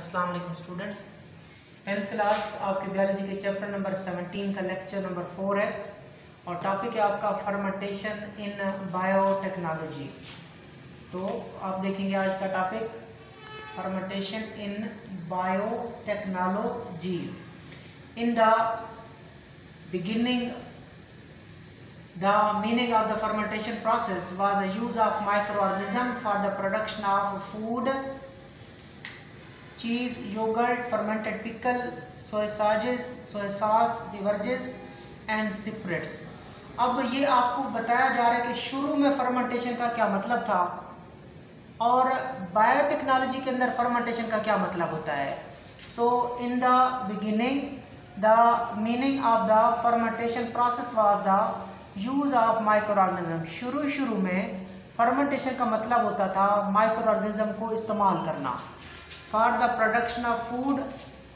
अस्सलाम वालेकुम students. 10th class आपके बायोलॉजी के चैप्टर नंबर 17 का लेक्चर नंबर 4 है और टॉपिक है आपका फर्मेंटेशन इन बायोटेक्नोलॉजी। तो आप देखेंगे आज का topic fermentation in biotechnology. In the beginning the meaning of the fermentation process was the use of microorganism for the production of food, cheese, yogurt, fermented pickle, soy sauce, beverages and spirits। अब ये आपको बताया जा रहा है कि शुरू में फर्मेंटेशन का क्या मतलब था और बायोटेक्नोलॉजी के अंदर फर्मेंटेशन का क्या मतलब होता है। So in the beginning the meaning of the fermentation process was the use of microorganism. शुरू में फर्मेंटेशन का मतलब होता था माइक्रोऑर्गेनिज्म को इस्तेमाल करना for the production of food,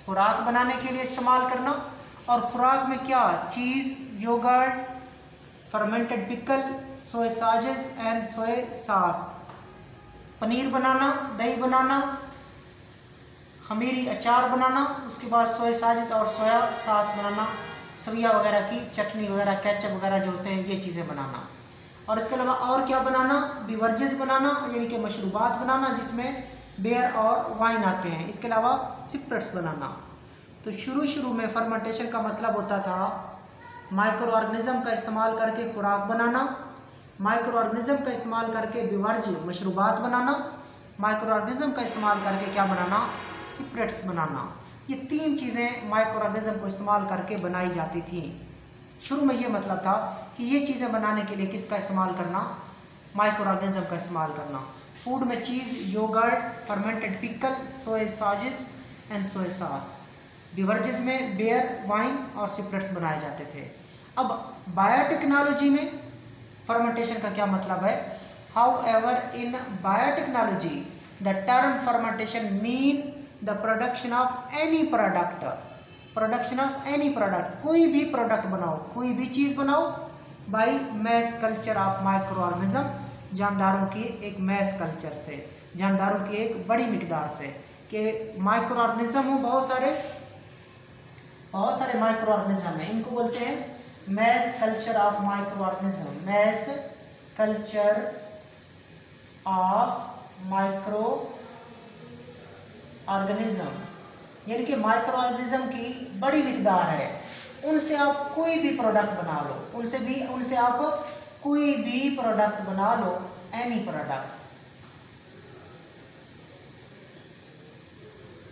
खुराक बनाने के लिए इस्तेमाल करना। और खुराक में क्या, cheese, yoghurt, fermented pickle, soy sausage and soy sauce, paneer बनाना, दही बनाना, खमीरी अचार बनाना, उसके बाद सोय सॉसेज और सोया सॉस बनाना, सविया वगैरह की चटनी वगैरह, केचप वगैरह जो होते हैं ये चीज़ें बनाना। और इसके अलावा और क्या बनाना, बिवरेजेस बनाना यानी कि मशरूबात बनाना जिसमें बियर और वाइन आते हैं। इसके अलावा स्पिरिट्स बनाना। तो शुरू में फर्मेंटेशन का मतलब होता था माइक्रो ऑर्गेनिज्म का इस्तेमाल करके खुराक बनाना, माइक्रो ऑर्गेनिज्म का इस्तेमाल करके बिवर्ज मशरूबात बनाना, माइक्रो ऑर्गेनिज्म का इस्तेमाल करके क्या बनाना, स्पिरिट्स बनाना। ये तीन चीज़ें माइक्रो ऑर्गेनिज्म को इस्तेमाल करके बनाई जाती थी। शुरू में ये मतलब था कि ये चीज़ें बनाने के लिए किसका इस्तेमाल करना, माइक्रो ऑर्गेनिज्म का इस्तेमाल करना। फूड में cheese, yoghurt, fermented pickle, soy sausage and soy sauce. Beverages में बियर, वाइन और स्पिरिट्स बनाए जाते थे। अब बायोटेक्नोलॉजी में फर्मेंटेशन का क्या मतलब है। However in biotechnology the term fermentation mean the production of any product, production of any product, कोई भी प्रोडक्ट बनाओ, कोई भी चीज़ बनाओ by mass culture of micro organism, जानदारों की एक मैस कल्चर से, जानदारों की एक बड़ी मिकदार से। कि माइक्रो ऑर्गेनिज्म हो, बहुत सारे माइक्रो ऑर्गेनिज्म हैं, इनको बोलते हैं mass culture of micro organism, mass culture of micro organism यानी कि माइक्रो ऑर्गेनिज्म की बड़ी मिकदार है। उनसे आप कोई भी प्रोडक्ट बना लो, उनसे आप कोई भी प्रोडक्ट बना लो, एनी प्रोडक्ट।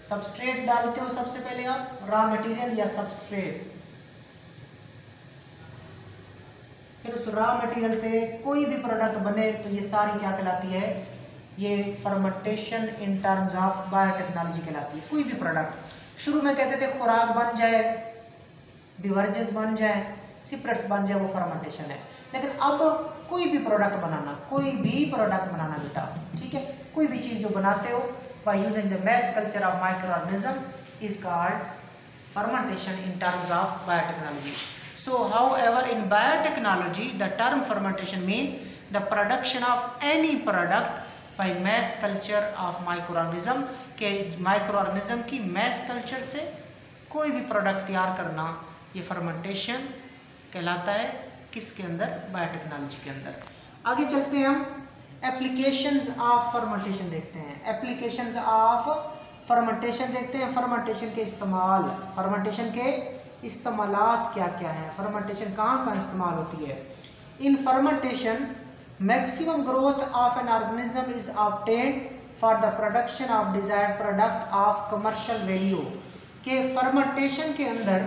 सबस्ट्रेट डालते हो सबसे पहले आप, रॉ मटेरियल या सबस्ट्रेट, फिर उस रॉ मटेरियल से कोई भी प्रोडक्ट बने तो ये सारी क्या कहलाती है, ये fermentation in terms of biotechnology कहलाती है। कोई भी प्रोडक्ट, शुरू में कहते थे खुराक बन जाए, बिवरेजेस बन जाए, स्पिरिट्स बन जाए, वो फर्मेंटेशन है। लेकिन अब कोई भी प्रोडक्ट बनाना, कोई भी प्रोडक्ट बनाना बेटा, ठीक है, कोई भी चीज़ जो बनाते हो by using the mass culture of micro organism is called fermentation in terms of biotechnology. So however in biotechnology the term fermentation mean the production of any product by mass culture of micro organism, के micro organism की mass culture से कोई भी product तैयार करना, ये fermentation कहलाता है। किसके अंदर, बायोटेक्नोलॉजी के अंदर। आगे चलते हैं, हम एप्लीकेशंस ऑफ फर्मेंटेशन देखते हैं। एप्लीकेशंस ऑफ फर्मेंटेशन देखते हैं, फर्मेंटेशन के इस्तेमाल, फर्मेंटेशन के इस्तेमालात क्या क्या हैं, फर्मेंटेशन कहाँ इस्तेमाल होती है। In fermentation maximum growth of an organism is obtained for the production of desired product of commercial value। के fermentation के अंदर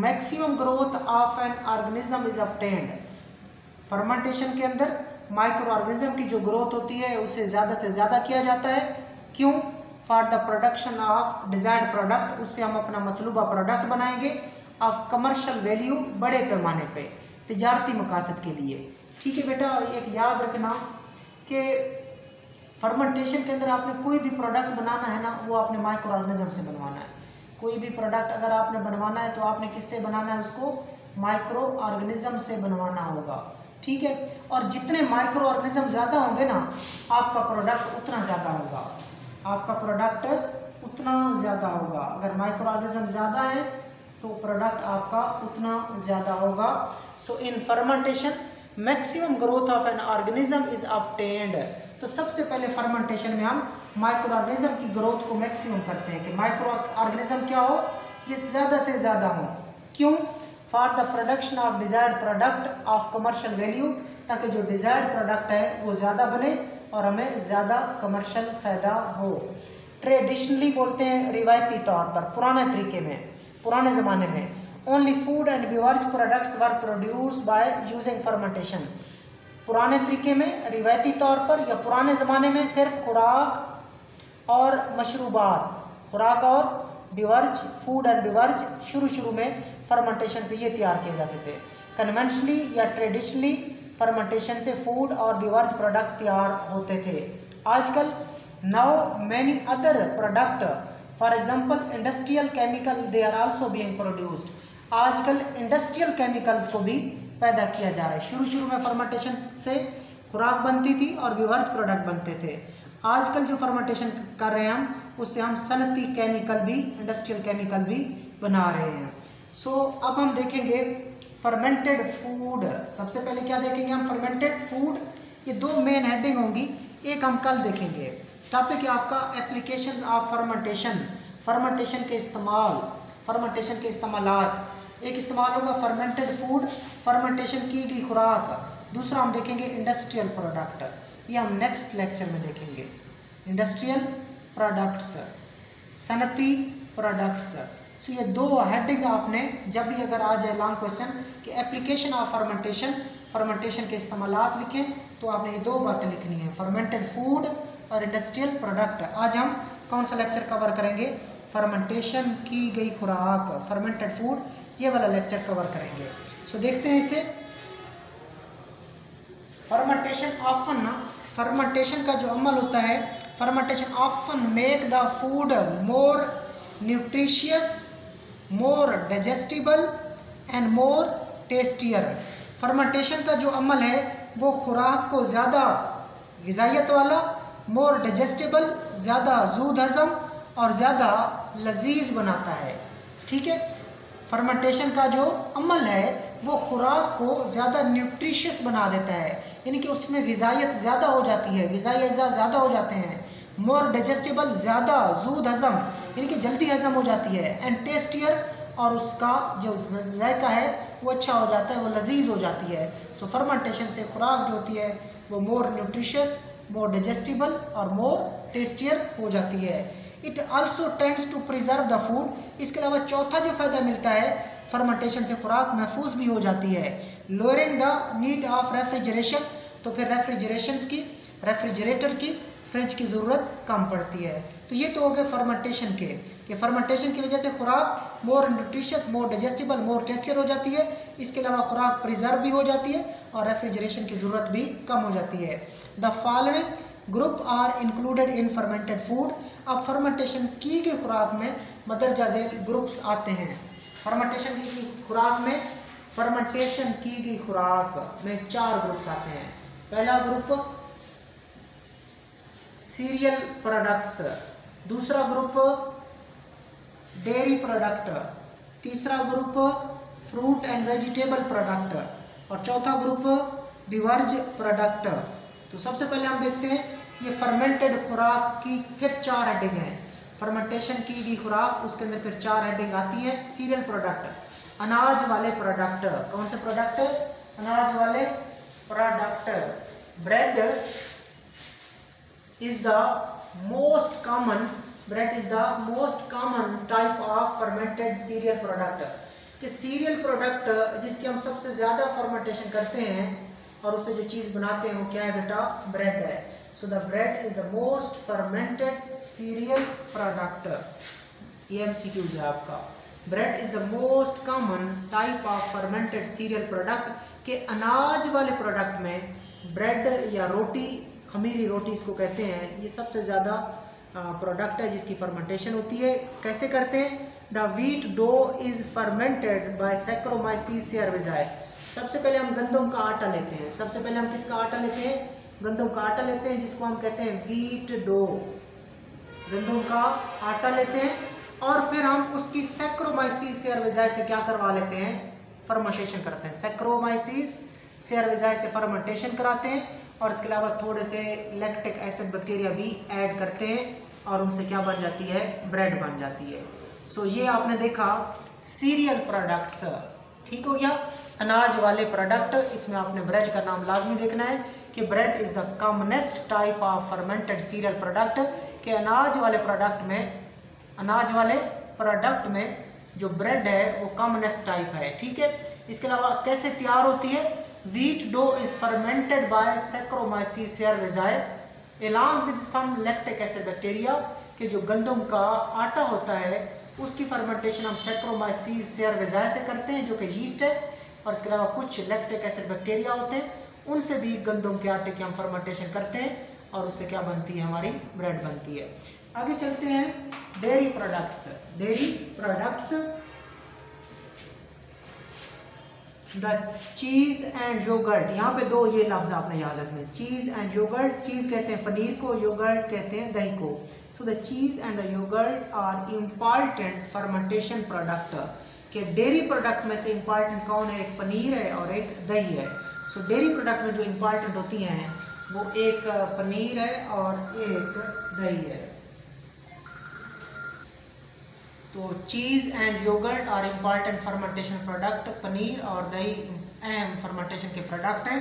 maximum growth of an organism is obtained, fermentation के अंदर माइक्रो ऑर्गेनिज्म की जो ग्रोथ होती है उसे ज़्यादा से ज़्यादा किया जाता है। क्यों, for the production of desired product, उससे हम अपना मतलूबा प्रोडक्ट बनाएंगे, ऑफ कमर्शियल वैल्यू, बड़े पैमाने पे, तिजारती मकासद के लिए। ठीक है बेटा, एक याद रखना कि फर्मेंटेशन के अंदर आपने कोई भी प्रोडक्ट बनाना है ना, वो आपने माइक्रो ऑर्गेनिज्म से बनवाना है। कोई भी प्रोडक्ट अगर आपने बनवाना है तो आपने किससे बनाना है, उसको माइक्रो ऑर्गेनिज्म से बनवाना होगा। ठीक है, और जितने माइक्रो ऑर्गेनिज्म ज़्यादा होंगे ना, आपका प्रोडक्ट उतना ज़्यादा होगा, आपका प्रोडक्ट उतना ज़्यादा होगा। अगर माइक्रो ऑर्गेनिज्म ज़्यादा है तो प्रोडक्ट आपका उतना ज़्यादा होगा। So in fermentation maximum growth of an organism is obtained. तो सबसे पहले फर्मेंटेशन में हम माइक्रो ऑर्गेनिज्म की ग्रोथ को मैक्सिमम करते हैं कि माइक्रो ऑर्गेनिज्म क्या हो, ये ज़्यादा से ज़्यादा हो। क्यों? For the production of desired product of commercial value, ताकि जो डिजायर्ड प्रोडक्ट है वो ज़्यादा बने और हमें ज़्यादा कमर्शियल फ़ायदा हो। ट्रेडिशनली बोलते हैं रिवायती तौर पर, पुराने तरीके में, पुराने ज़माने में only food and beverage products were produced by using fermentation. पुराने तरीके में, रिवायती तौर पर या पुराने ज़माने में सिर्फ खुराक और मशरूबात, खुराक और बेवरेज, फूड एंड बेवरेज शुरू में फर्मेंटेशन से ये तैयार किए जाते थे। कन्वेंशनली या ट्रेडिशनली फर्मेंटेशन से फूड और बेवरेज प्रोडक्ट तैयार होते थे। आजकल now many other product, for example industrial chemical, they are also being produced. आजकल इंडस्ट्रियल केमिकल्स को भी पैदा किया जा रहा है। शुरू में फर्मेंटेशन से खुराक बनती थी और बेवरेज प्रोडक्ट बनते थे। आजकल जो फर्मेंटेशन कर रहे हैं हम, उससे हम सनती केमिकल भी, इंडस्ट्रियल केमिकल भी बना रहे हैं। सो अब हम देखेंगे फर्मेंटेड फूड। सबसे पहले क्या देखेंगे हम? Fermented food. ये दो मेन हेडिंग होंगी, एक हम कल देखेंगे। टॉपिक है आपका एप्लीकेशन ऑफ फर्मेंटेशन, फर्मेंटेशन के इस्तेमाल, फर्मेंटेशन के इस्तेमालात। एक इस्तेमाल होगा फर्मेंटेड फूड, फर्मेंटेशन की गई खुराक। दूसरा हम देखेंगे इंडस्ट्रियल प्रोडक्ट, ये हम नेक्स्ट लेक्चर में देखेंगे। इंडस्ट्रियल प्रोडक्ट्स, सनती प्रोडक्ट्स। सो ये दो हेडिंग आपने जब भी अगर आ जाए लॉन्ग क्वेश्चन कि एप्लीकेशन ऑफ फर्मेंटेशन, फर्मेंटेशन के इस्तेमालात लिखें, तो आपने ये दो बातें लिखनी है, फर्मेंटेड फूड और इंडस्ट्रियल प्रोडक्ट। आज हम कौन सा लेक्चर कवर करेंगे? फर्मेंटेशन की गई खुराक, फर्मेंटेड फूड, ये वाला लेक्चर कवर करेंगे। सो देखते हैं इसे। फर्मेंटेशन ऑफन, फर्मेंटेशन का जो अमल होता है, fermentation often make the food more nutritious, more digestible and more tastier. Fermentation का जो अमल है वो खुराक को ज़्यादा ग़िज़ाइयत वाला, मोर डाइजेस्टिबल, ज़्यादा ज़ूद हज़म और ज़्यादा लजीज बनाता है। ठीक है, फर्मेंटेशन का जो अमल है वो खुराक को ज़्यादा न्यूट्रिशियस बना देता है, यानी कि उसमें ग़िज़ाइयत ज़्यादा हो जाती है, ग़िज़ाई अज़ा ज़्यादा हो जाते हैं। मोर डाइजेस्टिबल, ज़्यादा ज़ूद हज़म, यानी कि जल्दी हज़म हो जाती है। एंड टेस्टियर, और उसका जो जायका है वो अच्छा हो जाता है, वो लजीज हो जाती है। सो फर्मेंटेशन से खुराक जो होती है वो मोर न्यूट्रिशियस, मोर डाइजेस्टिबल और मोर टेस्टियर हो जाती है। It also tends to preserve the food. इसके अलावा चौथा जो फ़ायदा मिलता है, फर्मेंटेशन से खुराक महफूज भी हो जाती है। Lowering the need of refrigeration, तो फिर रेफ्रिजरेटर की, फ्रिज की ज़रूरत कम पड़ती है। तो ये तो हो गए फर्मेंटेशन के, कि फर्मेंटेशन की वजह से खुराक मोर न्यूट्रिशियस, मोर डाइजेस्टिबल, मोर टेस्टियर हो जाती है। इसके अलावा खुराक प्रिजर्व भी हो जाती है और रेफ्रिजरेशन की ज़रूरत भी कम हो जाती है। The following group are included in fermented food. अब फर्मेंटेशन की गई खुराक में मदरजा झेल ग्रुप्स आते हैं। फर्मेंटेशन की खुराक में, फर्मेंटेशन की गई खुराक में 4 ग्रुप्स आते हैं। पहला ग्रुप सीरियल प्रोडक्ट्स, दूसरा ग्रुप डेयरी प्रोडक्ट, तीसरा group fruit and vegetable product और चौथा ग्रुप बेवरेज प्रोडक्ट। तो सबसे पहले हम देखते हैं ये फर्मेंटेड खुराक की फिर 4 हेडिंग हैं। फर्मेंटेशन की गई खुराक, उसके अंदर फिर 4 हेडिंग आती है। सीरियल प्रोडक्ट, अनाज वाले प्रोडक्ट। कौन से प्रोडक्ट? अनाज वाले product. Bread is the most common type of fermented cereal product। कि सीरियल प्रोडक्ट जिसकी हम सबसे ज़्यादा फर्मेंटेशन करते हैं और उससे जो चीज़ बनाते हैं वो क्या है बेटा? ब्रेड है। So the bread is the most fermented serial product. ये MCQs है आपका। Bread is the most common type of fermented serial product. के अनाज वाले प्रोडक्ट में ब्रेड या रोटी, खमीरी रोटी इसको कहते हैं, ये सबसे ज़्यादा प्रोडक्ट है जिसकी फर्मेंटेशन होती है। कैसे करते हैं? The wheat dough is fermented by saccharomyces cerevisiae. सबसे पहले हम गंदम का आटा लेते हैं। सबसे पहले हम किसका आटा लेते हैं? गंदम का आटा लेते हैं, जिसको हम कहते हैं व्हीट डो। गंदम का आटा लेते हैं और फिर हम उसकी सैक्रोमाइसीस सेरविज़ाई से क्या करवा लेते हैं, फर्मेंटेशन करते हैं। सैक्रोमाइसीस सेरविज़ाई से फर्मेंटेशन कराते हैं और इसके अलावा थोड़े से लैक्टिक एसिड बैक्टीरिया भी ऐड करते हैं और उनसे क्या बन जाती है, ब्रेड बन जाती है। सो ये आपने देखा सीरियल प्रोडक्ट्स, ठीक हो गया, अनाज वाले प्रोडक्ट। इसमें आपने ब्रेड का नाम लाजमी देखना है कि bread is the commonest type of fermented serial product, कि अनाज वाले प्रोडक्ट में जो ब्रेड है वो कॉमनेस्ट टाइप है, ठीक है। इसके अलावा कैसे तैयार होती है, wheat dough is fermented by saccharomyces cerevisiae along with some lactic acid bacteria, कि जो गंदम का आटा होता है उसकी फर्मेंटेशन हम सैक्रोमाइसीस सेरविज़ाई से करते हैं जो कि यीस्ट है, और इसके अलावा कुछ लैक्टिक एसिड बैक्टीरिया होते हैं उनसे भी गंदम के आटे की हम फर्मेंटेशन करते हैं और उससे क्या बनती है, हमारी ब्रेड बनती है। आगे चलते हैं dairy products. Dairy products, the cheese and yogurt, यहाँ पे दो ये लफ्ज आपने याद रखने, चीज एंड योगर्ट। चीज कहते हैं पनीर को, योगर्ट कहते हैं दही को। So the cheese and the yogurt are important fermentation product, कि डेयरी प्रोडक्ट में से इम्पॉर्टेंट कौन है, एक पनीर है और एक दही है। सो डेयरी प्रोडक्ट में जो इम्पॉर्टेंट होती हैं वो एक पनीर है और एक दही है। तो cheese and yoghurt are important fermentation product, paneer और दही अहम फर्मेंटेशन के प्रोडक्ट हैं।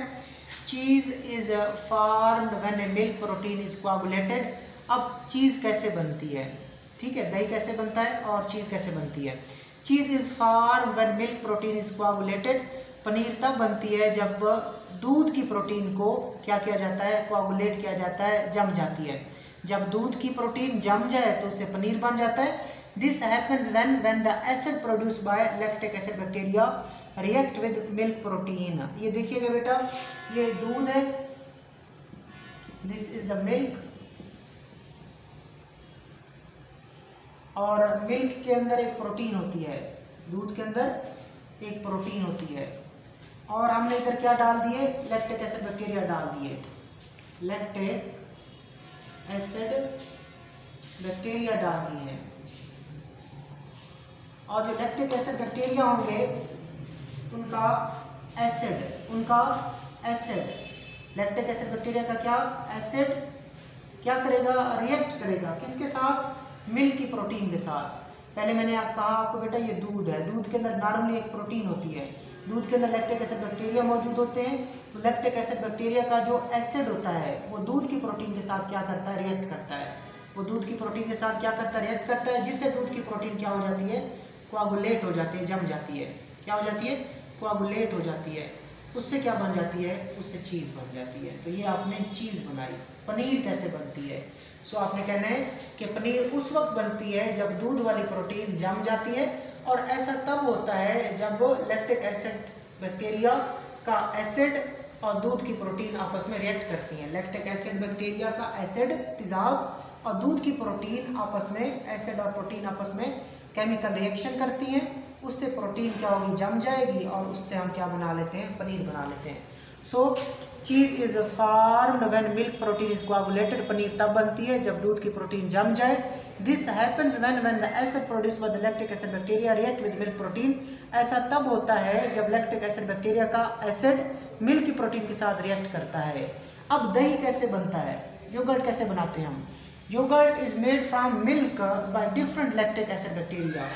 Cheese is formed when a milk protein is coagulated. अब चीज़ कैसे बनती है, ठीक है, दही कैसे बनता है और चीज़ कैसे बनती है। Cheese is formed when milk protein is coagulated, paneer तब बनती है जब दूध की प्रोटीन को क्या किया जाता है, कोआगुलेट किया जाता है, जम जाती है। जब दूध की प्रोटीन जम जाए तो उससे पनीर बन जाता है। This happens when the acid produce by lactic acid bacteria react with milk protein. ये देखिएगा बेटा, ये दूध है, दिस इज द मिल्क, और मिल्क के अंदर एक प्रोटीन होती है, दूध के अंदर एक प्रोटीन होती है, और हमने इधर क्या डाल दिए, लैक्टिक एसिड बैक्टीरिया डाल दिए, लैक्टिक एसिड बैक्टीरिया डाल दिए। और जो लैक्टिक एसिड बैक्टीरिया होंगे उनका एसिड लैक्टिक एसिड बैक्टीरिया का क्या, एसिड क्या करेगा, रिएक्ट करेगा किसके साथ, मिल्क की प्रोटीन के साथ। पहले मैंने कहा आपको बेटा ये दूध है, दूध के अंदर नॉर्मली एक प्रोटीन होती है, दूध के अंदर लैक्टिक एसिड बैक्टीरिया मौजूद होते हैं। तो लैक्टिक एसिड बैक्टीरिया का जो एसिड होता है वो दूध की प्रोटीन के साथ क्या करता है, रिएक्ट करता है। वो दूध की प्रोटीन के साथ क्या करता है, रिएक्ट करता है, जिससे दूध की प्रोटीन क्या हो जाती है, कोआगुलेट हो जाती है, जम जाती है। क्या हो जाती है, कोआगुलेट हो जाती है। उससे क्या बन जाती है, उससे चीज़ बन जाती है। तो ये आपने चीज़ बनाई। पनीर कैसे बनती है, सो आपने कहना है कि पनीर उस वक्त बनती है जब दूध वाली प्रोटीन जम जाती है, और ऐसा तब होता है जब लैक्टिक एसिड बैक्टीरिया का एसिड और दूध की प्रोटीन आपस में रिएक्ट करती हैं। लैक्टिक एसिड बैक्टीरिया का एसिड तेजाब और दूध की प्रोटीन आपस में, एसिड और प्रोटीन आपस में केमिकल रिएक्शन करती हैं, उससे प्रोटीन क्या होगी, जम जाएगी, और उससे हम क्या बना लेते हैं, पनीर बना लेते हैं। So cheese is formed when milk protein is coagulated, paneer तब बनती है जब दूध की प्रोटीन जम जाए। This happens when the acid produced by the lactic acid bacteria react with milk protein. ऐसा तब होता है जब लैक्टिक एसिड बैक्टीरिया का एसिड मिल्क की प्रोटीन के साथ रिएक्ट करता है। अब दही कैसे बनता है, योगर्ट कैसे बनाते हैं हम। Yogurt is made from milk by different lactic acid bacteria.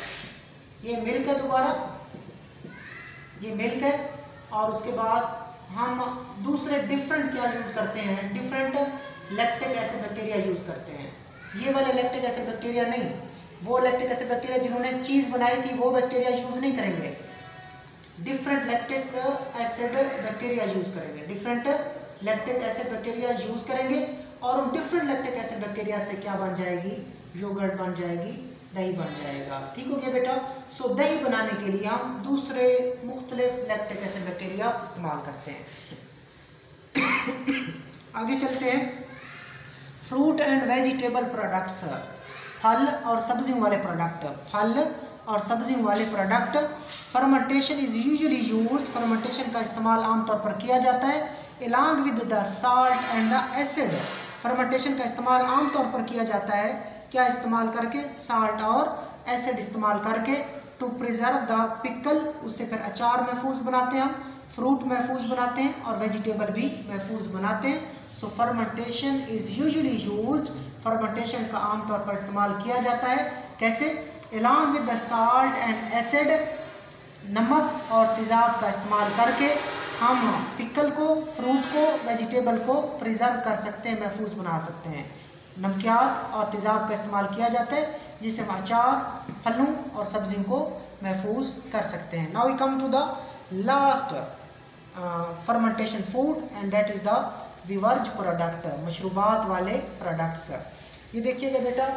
ये मिल्क है, दोबारा ये मिल्क है, और उसके बाद हम दूसरे डिफरेंट क्या यूज करते हैं, different lactic acid bacteria use करते हैं। ये वाले लैक्टिक एसिड बैक्टीरिया नहीं, वो लैक्टिक एसिड बैक्टीरिया जिन्होंने चीज बनाई थी वो बैक्टीरिया यूज नहीं करेंगे, different lactic acid bacteria use करेंगे, different lactic acid bacteria use करेंगे, और उन डिफरेंट लैक्टिक एसिड बैक्टीरिया से क्या बन जाएगी, योगर्ट बन जाएगी, दही बन जाएगा। ठीक हो गया बेटा। सो दही बनाने के लिए हम दूसरे मुख्तलिफ लैक्टिक एसिड बैक्टीरिया इस्तेमाल करते हैं। आगे चलते हैं, फ्रूट एंड वेजिटेबल प्रोडक्ट्स, फल और सब्जियों वाले प्रोडक्ट, फल और सब्जियों वाले product. Fermentation is usually used, fermentation का इस्तेमाल आमतौर पर किया जाता है along with the salt and the acid. Fermentation का इस्तेमाल आमतौर पर किया जाता है क्या इस्तेमाल करके, साल्ट और एसिड इस्तेमाल करके, टू प्रिजर्व द पिकल, उससे फिर अचार महफूज बनाते हैं हम, फ्रूट महफूज बनाते हैं और वेजिटेबल भी महफूज बनाते हैं। So fermentation is usually used, fermentation का आमतौर पर इस्तेमाल किया जाता है। कैसे? Along with the salt and acid, नमक और तेज़ाब का इस्तेमाल करके हम पिकल को, फ्रूट को, वेजिटेबल को प्रिजर्व कर सकते हैं, महफूज बना सकते हैं। नमकियात और तेज़ाब का इस्तेमाल किया जाता है जिससे हम अचार, फलों और सब्जियों को महफूज कर सकते हैं। Now we come to the last fermentation food and that is the beverage product, मशरूबात वाले प्रोडक्ट्स। ये देखिएगा बेटा,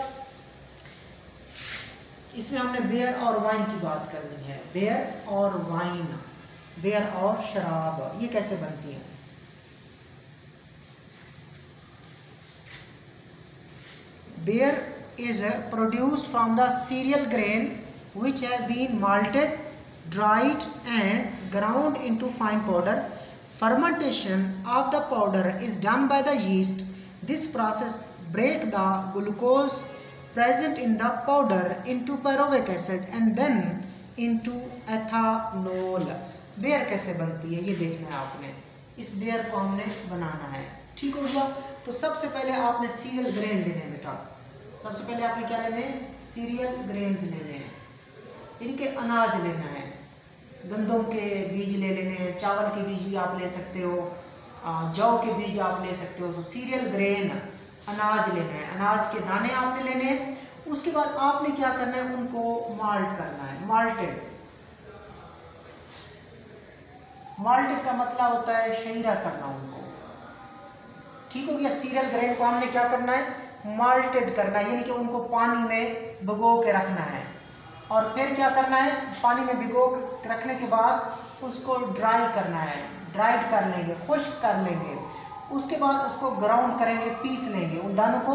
इसमें हमने बियर और वाइन की बात करनी है। बियर और वाइन, बियर और शराब, ये कैसे बनती है? Beer is produced from the cereal grain which have been malted, dried and ground into fine powder. Fermentation of the powder is done by the yeast. This process break the glucose present in the powder into pyruvic acid and then into ethanol. Beer कैसे बनती है ये देखना है आपने। इस beer को हमने बनाना है, ठीक हो गया। तो सबसे पहले आपने सीरियल ग्रेन लेने हैं बेटा। सबसे पहले आपने क्या लेने हैं? सीरियल ग्रेन्स लेने हैं, इनके अनाज लेना है। गंदम के बीज ले लेने हैं, चावल के बीज भी आप ले सकते हो, जौ के बीज आप ले सकते हो। तो सीरियल ग्रेन, अनाज लेना है, अनाज के दाने आपने लेने हैं। उसके बाद आपने क्या करना है? उनको माल्ट करना है, माल्टेड। माल्टेड का मतलब होता है शहीरा करना उनको, ठीक हो गया। सीरियल ग्रेन को हमने क्या करना है? माल्टेड करना है, यानी कि उनको पानी में भिगो के रखना है। और फिर क्या करना है? पानी में भिगो के रखने के बाद उसको ड्राई करना है, ड्राइड कर लेंगे, खुश्क कर लेंगे। उसके बाद उसको ग्राउंड करेंगे, पीस लेंगे, उन दानों को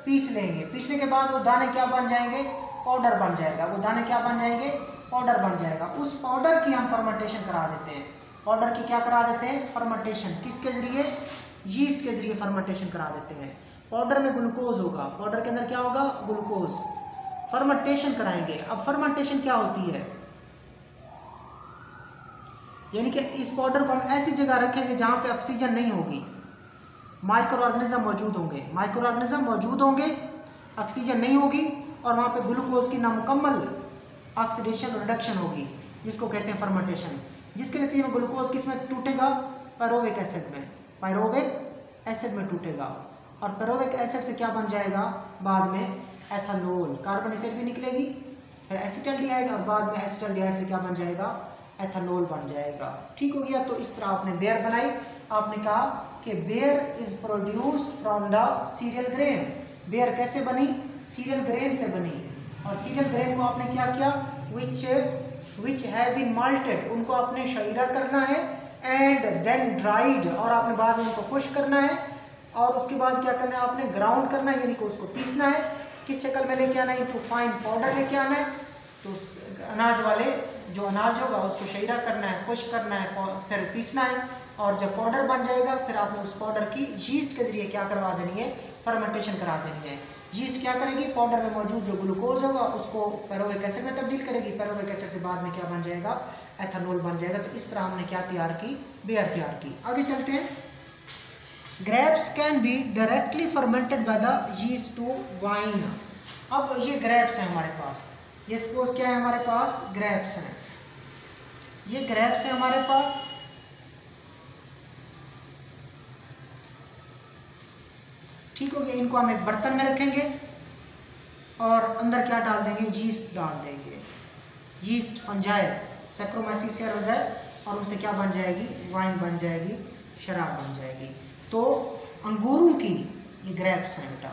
पीस लेंगे। पीसने के बाद वो दाने क्या बन जाएंगे? पाउडर बन जाएगा। वो दाने क्या बन जाएंगे? पाउडर बन जाएगा। उस पाउडर की हम फर्मेंटेशन करा देते हैं। पाउडर की क्या करा देते हैं? फर्मेंटेशन। किसके जरिए? यीस्ट के जरिए फर्मेंटेशन करा देते हैं। पाउडर में ग्लूकोज होगा, पाउडर के अंदर क्या होगा? ग्लूकोज। फर्मेंटेशन कराएंगे। अब फर्मेंटेशन क्या होती है? यानी कि इस पाउडर को हम ऐसी जगह रखेंगे जहां पे ऑक्सीजन नहीं होगी, माइक्रो ऑर्गेनिज्म मौजूद होंगे, माइक्रो ऑर्गेनिज्म मौजूद होंगे, ऑक्सीजन नहीं होगी और वहां पे ग्लूकोज की नामुकम्मल ऑक्सीडेशन रिडक्शन होगी, जिसको कहते हैं फर्मेंटेशन। जिसके नतीजे में ग्लूकोज किस में टूटेगा? पायरोविक एसिड में, पायरोविक एसिड में टूटेगा। और पायरोविक एसिड से क्या बन जाएगा? बाद में एथेनॉल, कार्बन एसिड भी निकलेगी, फिर एसिटल्डिहाइड और बाद में एसिटल्डिहाइड से क्या बन जाएगा? एथेनॉल बन जाएगा, ठीक हो गया। तो इस तरह आपने बियर बनाई। आपने कहा कि beer is produced from the cereal grain. Beer कैसे बनी? सीरियल ग्रेन से बनी। और सीरियल ग्रेन को आपने क्या किया? विच हैव बीन माल्टेड, उनको आपने शहीरा करना है, एंड देन ड्राइड, और आपने बाद में उनको खुश्क करना है। और उसके बाद क्या करना है? आपने ग्राउंड करना है, यानी कि उसको पीसना है। किस शक्ल में लेके आना है? टू फाइन पाउडर लेके आना है। तो अनाज वाले जो अनाज होगा उसको शहीरा करना है, खुश्क करना है, फिर पीसना है। और जब पाउडर बन जाएगा फिर आपने उस पाउडर की यीस्ट के जरिए क्या करवा देनी है? फर्मेंटेशन करा देनी है। यीस्ट क्या करेगी? पाउडर में मौजूद जो ग्लूकोज होगा उसको पायरोविक एसिड में तब्दील करेगी। पायरोविक एसिड से बाद में क्या बन जाएगा? एथेनॉल बन जाएगा। तो इस तरह हमने क्या तैयार की? बियर तैयार की। आगे चलते हैं। Grapes can be directly fermented by the yeast to wine. अब ये ग्रेप्स हैं हमारे पास, ये सपोज क्या है हमारे पास? ग्रेप्स हैं। ये ग्रेप्स हैं हमारे पास, ठीक हो गया। इनको हम एक बर्तन में रखेंगे और अंदर क्या डाल देंगे? यीस्ट डाल देंगे। यीस्ट फंजाई सैक्रोमाइसिस सेरोस है और उनसे क्या बन जाएगी? वाइन बन जाएगी, शराब बन जाएगी। तो अंगूरों की ये ग्रेप्स हैं बेटा,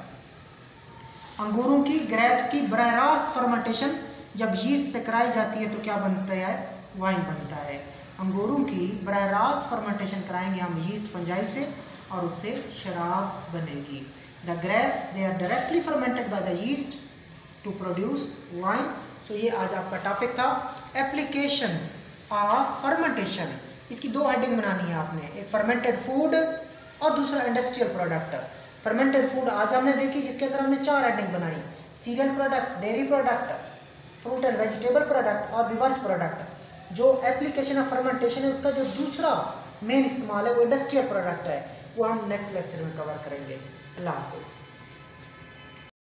अंगूरों की ग्रेप्स की बराह रास्त फर्मेंटेशन जब यीस्ट से कराई जाती है तो क्या बनता है? वाइन बनता है। अंगूरों की बराह रास्त फर्मेंटेशन कराएंगे हम यीस्ट फंजाई से और उससे शराब बनेगी। The grapes they are directly fermented by the yeast to produce wine. सो ये आज आपका टॉपिक था, एप्लीकेशंस ऑफ फर्मेंटेशन। इसकी दो हेडिंग बनानी है आपने, एक फर्मेंटेड फूड और दूसरा इंडस्ट्रियल प्रोडक्ट। फर्मेंटेड फूड आज हमने देखी जिसके अंदर हमने 4 हेडिंग बनाई। Serial product, dairy product, fruit and vegetable product और बिवर्ज प्रोडक्ट। जो एप्लीकेशन ऑफ फर्मेंटेशन है उसका जो दूसरा मेन इस्तेमाल है वो इंडस्ट्रियल प्रोडक्ट है, वो हम नेक्स्ट लेक्चर में कवर करेंगे। अल्लाह हाफिज़।